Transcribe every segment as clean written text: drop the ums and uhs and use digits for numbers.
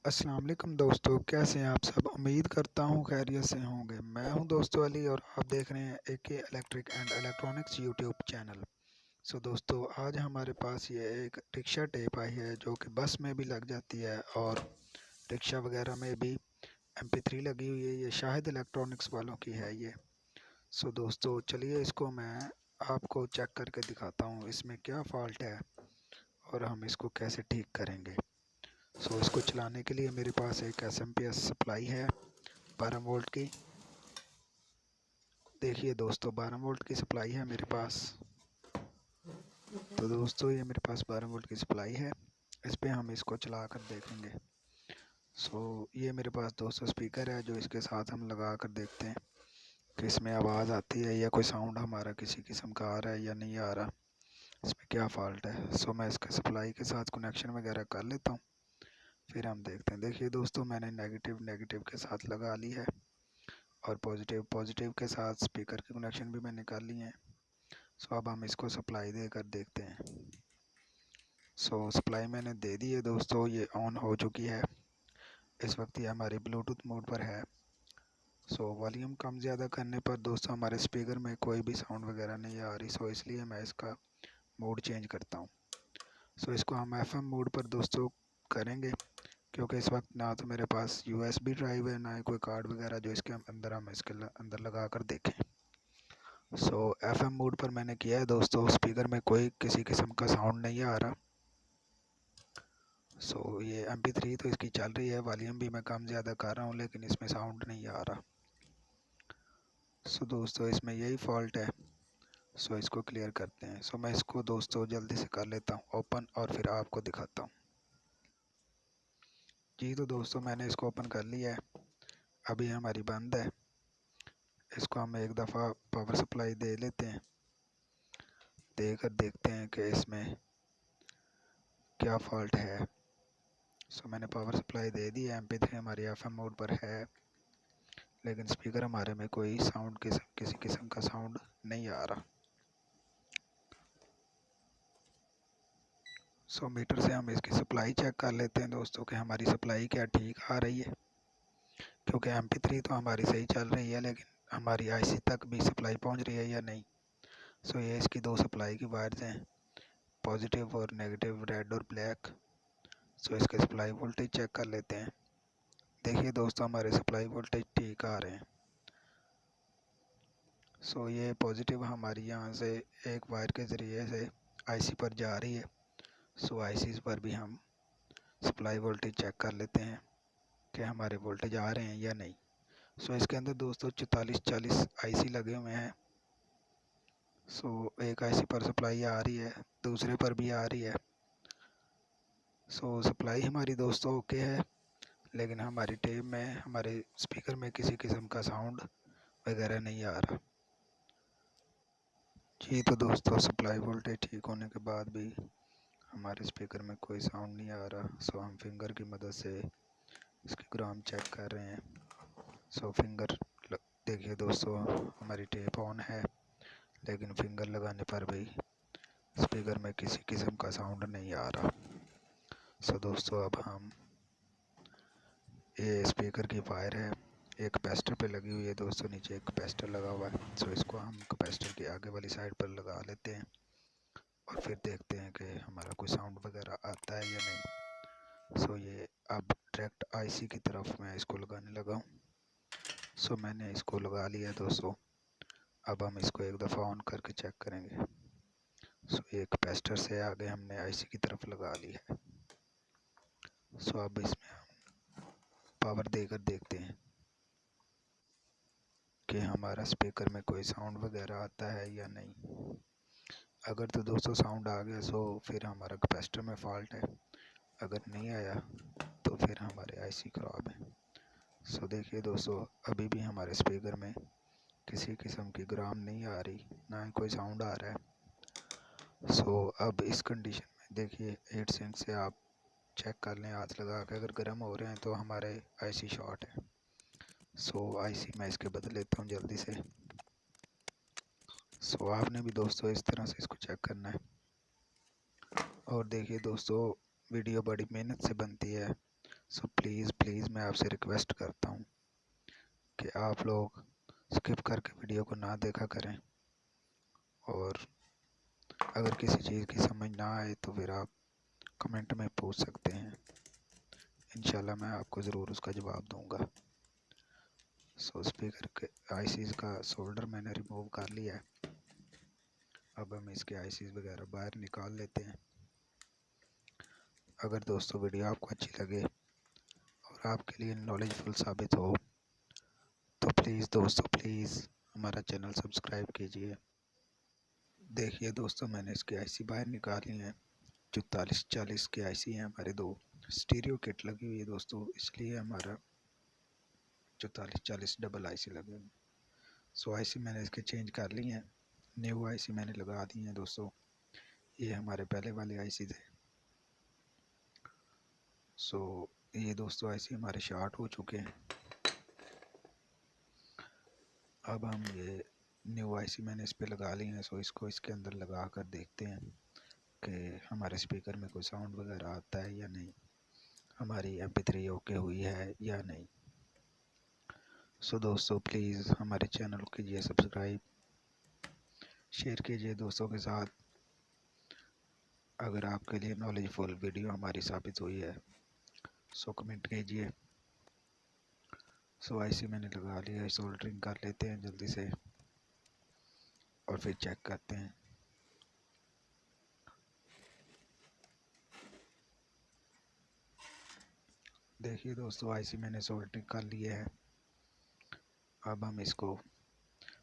अस्सलाम वालेकुम दोस्तों, कैसे हैं आप सब। उम्मीद करता हूँ खैरियत से होंगे। मैं हूँ दोस्तों अली और आप देख रहे हैं AK electric and electronics YouTube channel. दोस्तों, आज हमारे पास ये एक रिक्शा टेप आई है जो कि बस में भी लग जाती है और रिक्शा वगैरह में भी MP3 लगी हुई है। ये शाहिद इलेक्ट्रॉनिक्स वालों की है ये। दोस्तों, चलिए इसको मैं आपको चेक करके दिखाता हूँ इसमें क्या फ़ॉल्ट है और हम इसको कैसे ठीक करेंगे। इसको चलाने के लिए मेरे पास एक SMP सप्लाई है 12 वोल्ट की। देखिए दोस्तों, 12 वोल्ट की सप्लाई है मेरे पास। दोस्तों, ये मेरे पास 12 वोल्ट की सप्लाई है। इस पे हम इसको चला कर देखेंगे। ये मेरे पास दोस्तों स्पीकर है जो इसके साथ हम लगा कर देखते हैं कि इसमें आवाज़ आती है या कोई साउंड हमारा किसी किस्म का आ रहा है या नहीं आ रहा, इसमें क्या फ़ॉल्ट है। मैं इसके सप्लाई के साथ कनेक्शन वगैरह कर लेता हूँ, फिर हम देखते हैं। देखिए दोस्तों, मैंने नेगेटिव नेगेटिव के साथ लगा ली है और पॉजिटिव पॉजिटिव के साथ स्पीकर के कनेक्शन भी मैंने कर लिए हैं। अब हम इसको सप्लाई देकर देखते हैं। सप्लाई मैंने दे दी है दोस्तों, ये ऑन हो चुकी है। इस वक्त ये हमारी ब्लूटूथ मोड पर है। वॉल्यूम कम ज़्यादा करने पर दोस्तों हमारे स्पीकर में कोई भी साउंड वगैरह नहीं आ रही। इसलिए मैं इसका मोड चेंज करता हूँ। इसको हम FM मोड पर दोस्तों करेंगे, क्योंकि इस वक्त ना तो मेरे पास USB ड्राइव है, ना ही कोई कार्ड वगैरह जो इसके अंदर हम इसके अंदर लगा कर देखें। FM मोड पर मैंने किया है दोस्तों, स्पीकर में कोई किसी किस्म का साउंड नहीं आ रहा। ये MP3 तो इसकी चल रही है, वॉल्यूम भी मैं कम ज़्यादा कर रहा हूँ, लेकिन इसमें साउंड नहीं आ रहा। दोस्तों, इसमें यही फॉल्ट है। इसको क्लियर करते हैं। मैं इसको दोस्तों जल्दी से कर लेता हूँ ओपन और फिर आपको दिखाता हूँ। जी दोस्तों, मैंने इसको ओपन कर लिया है। अभी हमारी बंद है। इसको हम एक दफ़ा पावर सप्लाई दे लेते हैं, देकर देखते हैं कि इसमें क्या फ़ॉल्ट है। मैंने पावर सप्लाई दे दी है। MP3 हमारी FM मोड पर है, लेकिन स्पीकर हमारे में कोई साउंड किसी किस्म का साउंड नहीं आ रहा। मीटर से हम इसकी सप्लाई चेक कर लेते हैं दोस्तों कि हमारी सप्लाई क्या ठीक आ रही है, क्योंकि MP3 तो हमारी सही चल रही है, लेकिन हमारी IC तक भी सप्लाई पहुंच रही है या नहीं। ये इसकी दो सप्लाई की वायर्स हैं, पॉजिटिव और नेगेटिव, रेड और ब्लैक। इसके सप्लाई वोल्टेज चेक कर लेते हैं। देखिए दोस्तों, हमारे सप्लाई वोल्टेज ठीक आ रहे हैं। ये पॉजिटिव हमारी यहाँ से एक वायर के ज़रिए से IC पर जा रही है। IC पर भी हम सप्लाई वोल्टेज चेक कर लेते हैं कि हमारे वोल्टेज आ रहे हैं या नहीं। इसके अंदर दोस्तों 44-40 IC लगे हुए हैं। एक IC पर सप्लाई आ रही है, दूसरे पर भी आ रही है। सप्लाई हमारी दोस्तों ओके है, लेकिन हमारी टेप में, हमारे स्पीकर में किसी किस्म का साउंड वगैरह नहीं आ रहा। जी दोस्तों, सप्लाई वोल्टेज ठीक होने के बाद भी हमारे स्पीकर में कोई साउंड नहीं आ रहा। हम फिंगर की मदद से इसकी ग्राम चेक कर रहे हैं। फिंगर देखिए दोस्तों, हमारी टेप ऑन है, लेकिन फिंगर लगाने पर भी स्पीकर में किसी किस्म का साउंड नहीं आ रहा। दोस्तों, अब हम ये स्पीकर की वायर है, एक कैपेसिटर पे लगी हुई है दोस्तों, नीचे एक कैपेसिटर लगा हुआ है। इसको हम कैपेसिटर की आगे वाली साइड पर लगा लेते हैं और फिर देखते हैं कि हमारा कोई साउंड वगैरह आता है या नहीं। ये अब डायरेक्ट IC की तरफ मैं इसको लगाने लगा हूँ। मैंने इसको लगा लिया है दोस्तों। अब हम इसको एक दफ़ा ऑन करके चेक करेंगे। ये कैपेसिटर से आगे हमने IC की तरफ लगा ली है। अब इसमें हम पावर देकर देखते हैं कि हमारा स्पीकर में कोई साउंड वगैरह आता है या नहीं। अगर तो दोस्तों साउंड आ गया फिर हमारा कैपेसिटर में फ़ॉल्ट है। अगर नहीं आया तो फिर हमारे IC ख़राब है। देखिए दोस्तों, अभी भी हमारे स्पीकर में किसी किस्म की ग्राम नहीं आ रही, ना ही कोई साउंड आ रहा है। अब इस कंडीशन में देखिए, हीट सिंक से आप चेक कर लें हाथ लगा के, अगर गर्म हो रहे हैं तो हमारे IC शॉर्ट है। IC मैं इसके बदल लेता हूँ जल्दी से। आपने भी दोस्तों इस तरह से इसको चेक करना है। और देखिए दोस्तों, वीडियो बड़ी मेहनत से बनती है। सो प्लीज़ मैं आपसे रिक्वेस्ट करता हूँ कि आप लोग स्किप करके वीडियो को ना देखा करें, और अगर किसी चीज़ की समझ ना आए तो फिर आप कमेंट में पूछ सकते हैं। इंशाल्लाह मैं आपको ज़रूर उसका जवाब दूंगा। सो स्पीकर के आईसीज़ का सोल्डर मैंने रिमूव कर लिया है। अब हम इसके आईसीज़ वगैरह बाहर निकाल लेते हैं। अगर दोस्तों वीडियो आपको अच्छी लगे और आपके लिए नॉलेजफुल साबित हो तो प्लीज़ दोस्तों हमारा चैनल सब्सक्राइब कीजिए। देखिए दोस्तों, मैंने इसके आईसी बाहर निकाली हैं। 4440 के आईसी हैं हमारे। 2 स्टीरियो किट लगी हुई है दोस्तों, इसलिए हमारा 4440 डबल आईसी लगे हुए। सो आईसी मैंने इसके चेंज कर ली हैं, न्यू आईसी मैंने लगा दी हैं दोस्तों। ये हमारे पहले वाले आईसी थे। सो ये दोस्तों आईसी हमारे शॉर्ट हो चुके हैं। अब हम ये न्यू आईसी मैंने इस पे लगा ली है। सो इसको इसके अंदर लगा कर देखते हैं कि हमारे स्पीकर में कोई साउंड वगैरह आता है या नहीं, हमारी MP3 ओके हुई है या नहीं। सो दोस्तों प्लीज़ हमारे चैनल को कीजिए सब्सक्राइब, शेयर कीजिए दोस्तों के साथ। अगर आपके लिए नॉलेजफुल वीडियो हमारी साबित हुई है सो कमेंट कीजिए। सो आईसी मैंने लगा लिया, सोल्डरिंग कर लेते हैं जल्दी से और फिर चेक करते हैं। देखिए दोस्तों, आईसी मैंने सोल्डरिंग कर लिया है। अब हम इसको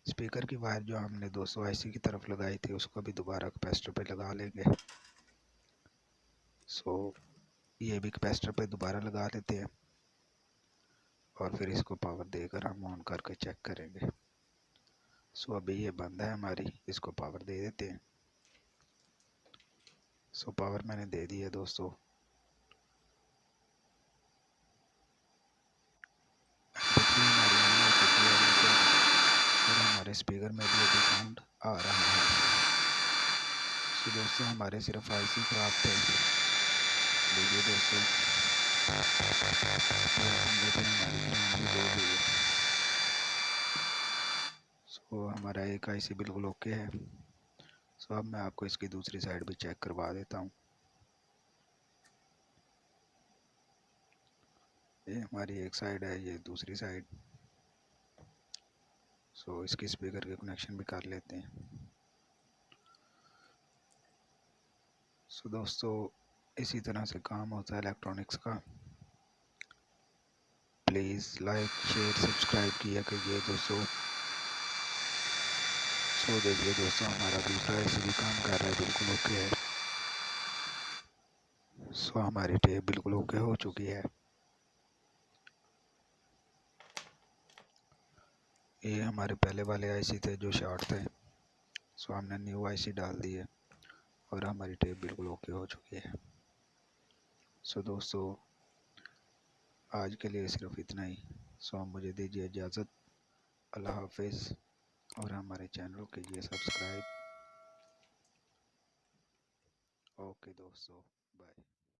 स्पीकर की वायर जो हमने दोस्तों आईसी की तरफ लगाई थी उसको भी दोबारा कैपेसिटर पे लगा लेंगे। सो ये भी कैपेसिटर पे दोबारा लगा लेते हैं और फिर इसको पावर देकर हम ऑन करके चेक करेंगे। सो अभी ये बंद है हमारी, इसको पावर दे देते हैं। सो पावर मैंने दे दी है दोस्तों। और हमारे स्पीकर में भी अभी साउंड आ रहा है। सो दोस्तों हमारे सिर्फ आईसी खराब थे। देखिए दोस्तों, सो हमारा एक आईसी बिल्कुल ओके है। सो अब मैं आपको इसकी दूसरी साइड भी चेक करवा देता हूँ। ये हमारी एक साइड है, ये दूसरी साइड। सो इसकी स्पीकर के कनेक्शन भी कर लेते हैं। सो दोस्तों इसी तरह से काम होता है इलेक्ट्रॉनिक्स का। प्लीज़ लाइक शेयर सब्सक्राइब किया करिए दोस्तों। सो देखिए दोस्तों, हमारा दूसरा ऐसे भी काम कर रहा है, बिल्कुल ओके है। सो हमारी टेप बिल्कुल ओके हो चुकी है। ये हमारे पहले वाले आईसी थे जो शॉर्ट थे। सो हमने न्यू आईसी डाल दी है और हमारी टेप बिल्कुल ओके हो चुकी है। सो दोस्तों आज के लिए सिर्फ इतना ही। सो मुझे दीजिए इजाज़त। अल्लाह हाफिज़ और हमारे चैनल को कीजिए सब्सक्राइब। ओके दोस्तों, बाय।